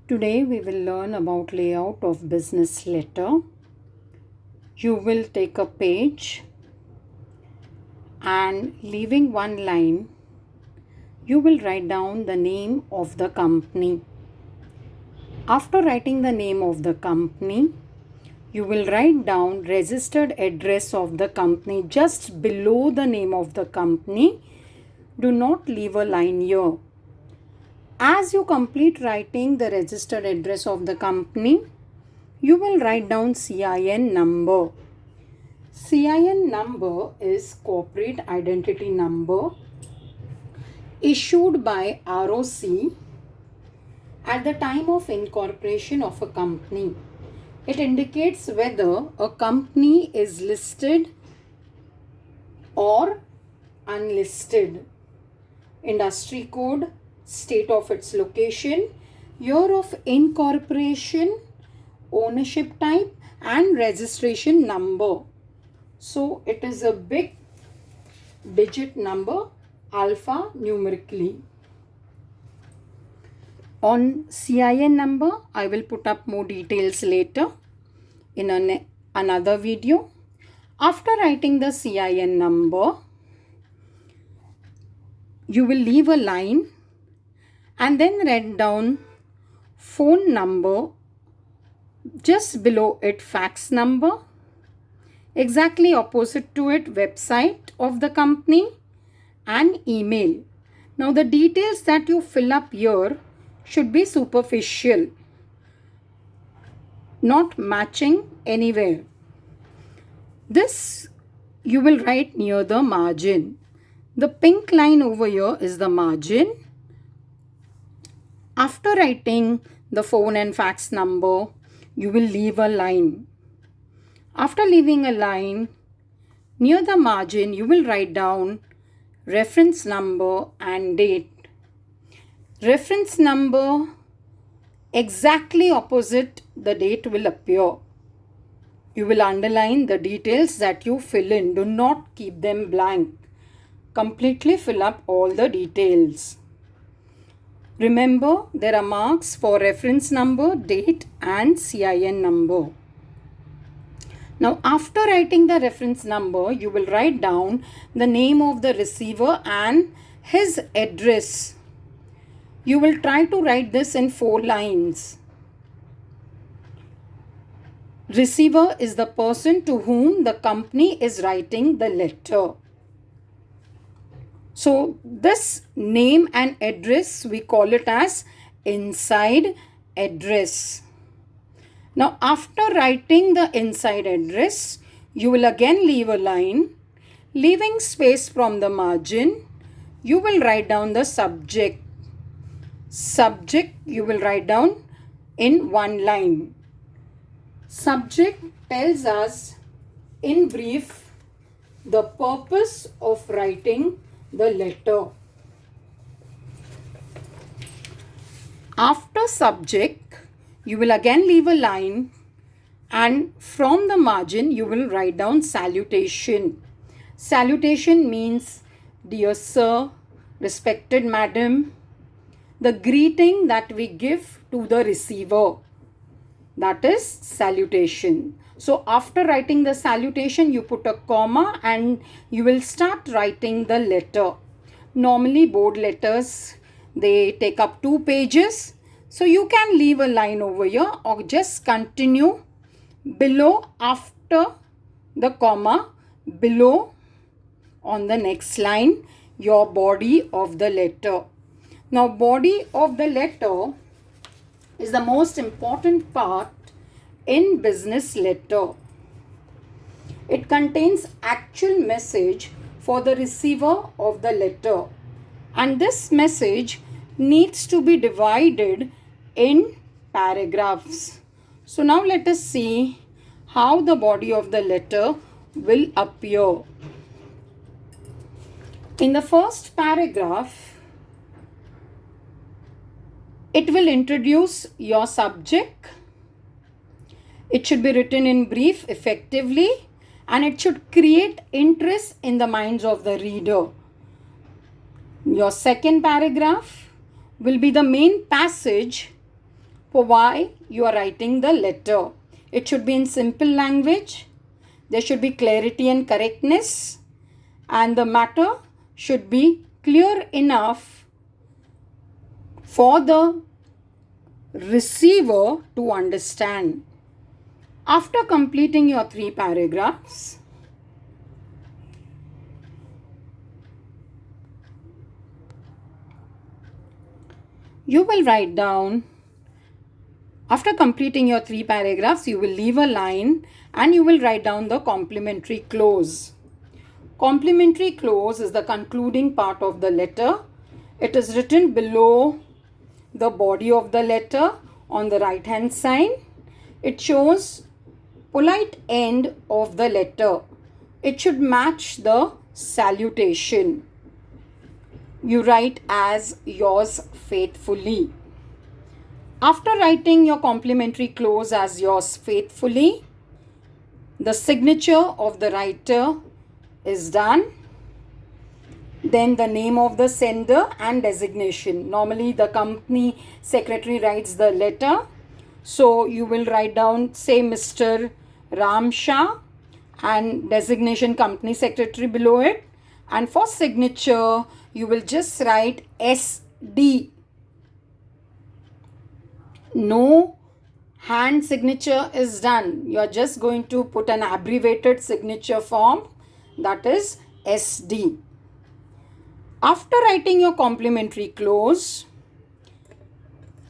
Today we will learn about layout of business letter. You will take a page and leaving one line, you will write down the name of the company. After writing the name of the company, you will write down registered address of the company just below the name of the company. Do not leave a line here. As you complete writing the registered address of the company, you will write down CIN number. CIN number is corporate identity number issued by ROC at the time of incorporation of a company. It indicates whether a company is listed or unlisted. Industry code, state of its location, year of incorporation, ownership type and registration number. So it is a big digit number, alpha numerically. On CIN number, I will put up more details later in another video. After writing the CIN number, you will leave a line and then write down phone number, just below it fax number, exactly opposite to it website of the company and email. Now the details that you fill up here should be superficial, not matching anywhere. This you will write near the margin. The pink line over here is the margin. After writing the phone and fax number, you will leave a line. After leaving a line, near the margin, you will write down reference number and date. Reference number exactly opposite the date will appear. You will underline the details that you fill in. Do not keep them blank. Completely fill up all the details. Remember, there are marks for reference number, date and CIN number. Now, after writing the reference number, you will write down the name of the receiver and his address. You will try to write this in 4 lines. Receiver is the person to whom the company is writing the letter. So this name and address, we call it as inside address. Now after writing the inside address, you will again leave a line. Leaving space from the margin, you will write down the subject. Subject you will write down in 1 line. Subject tells us in brief the purpose of writing the letter. After subject, you will again leave a line and from the margin you will write down salutation. Salutation means dear sir, respected madam, the greeting that we give to the receiver. That is salutation. So after writing the salutation, you put a comma and you will start writing the letter. Normally board letters, they take up 2 pages. So you can leave a line over here or just continue below after the comma, below on the next line, your body of the letter. Now body of the letter is the most important part in business letter. It contains actual message for the receiver of the letter, and this message needs to be divided in paragraphs. So now let us see how the body of the letter will appear. In the first paragraph, it will introduce your subject. It should be written in brief, effectively, and it should create interest in the minds of the reader. Your second paragraph will be the main passage why you are writing the letter. It should be in simple language. There should be clarity and correctness, and the matter should be clear enough for the receiver to understand. After completing your 3 paragraphs, you will write down, after completing your 3 paragraphs, you will leave a line and you will write down the complementary clause. Complementary clause is the concluding part of the letter. It is written below the body of the letter on the right hand side. It shows polite end of the letter. It should match the salutation. You write as yours faithfully. After writing your complimentary clause as yours faithfully, the signature of the writer is done. Then the name of the sender and designation. Normally the company secretary writes the letter. So you will write down, say, Mr. Ram Shah and designation company secretary below it. And for signature, you will just write SD. No hand signature is done. You are just going to put an abbreviated signature form, that is SD. After writing your complimentary clause,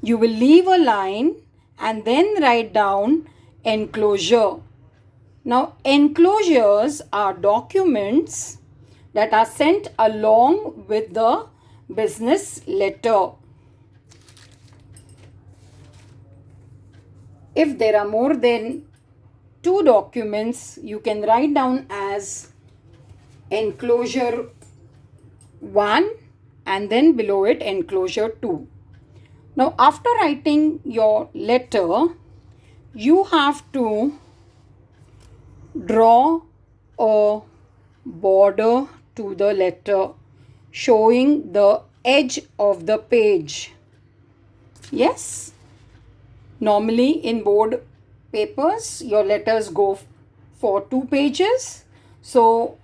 you will leave a line and then write down enclosure. Now, enclosures are documents that are sent along with the business letter. If there are more than 2 documents, you can write down as enclosure 1 and then below it enclosure 2. Now, after writing your letter, you have to draw a border to the letter showing the edge of the page. Yes. Normally in board papers, your letters go for 2 pages. So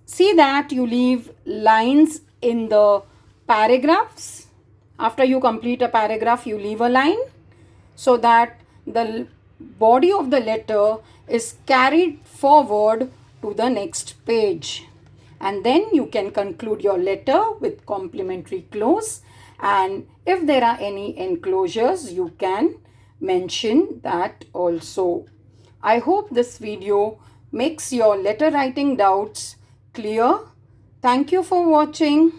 see that you leave lines in the paragraphs. After you complete a paragraph, you leave a line so that the body of the letter is carried forward to the next page. And then you can conclude your letter with complimentary clause. And if there are any enclosures, you can mention that also. I hope this video makes your letter writing doubts clear. Thank you for watching.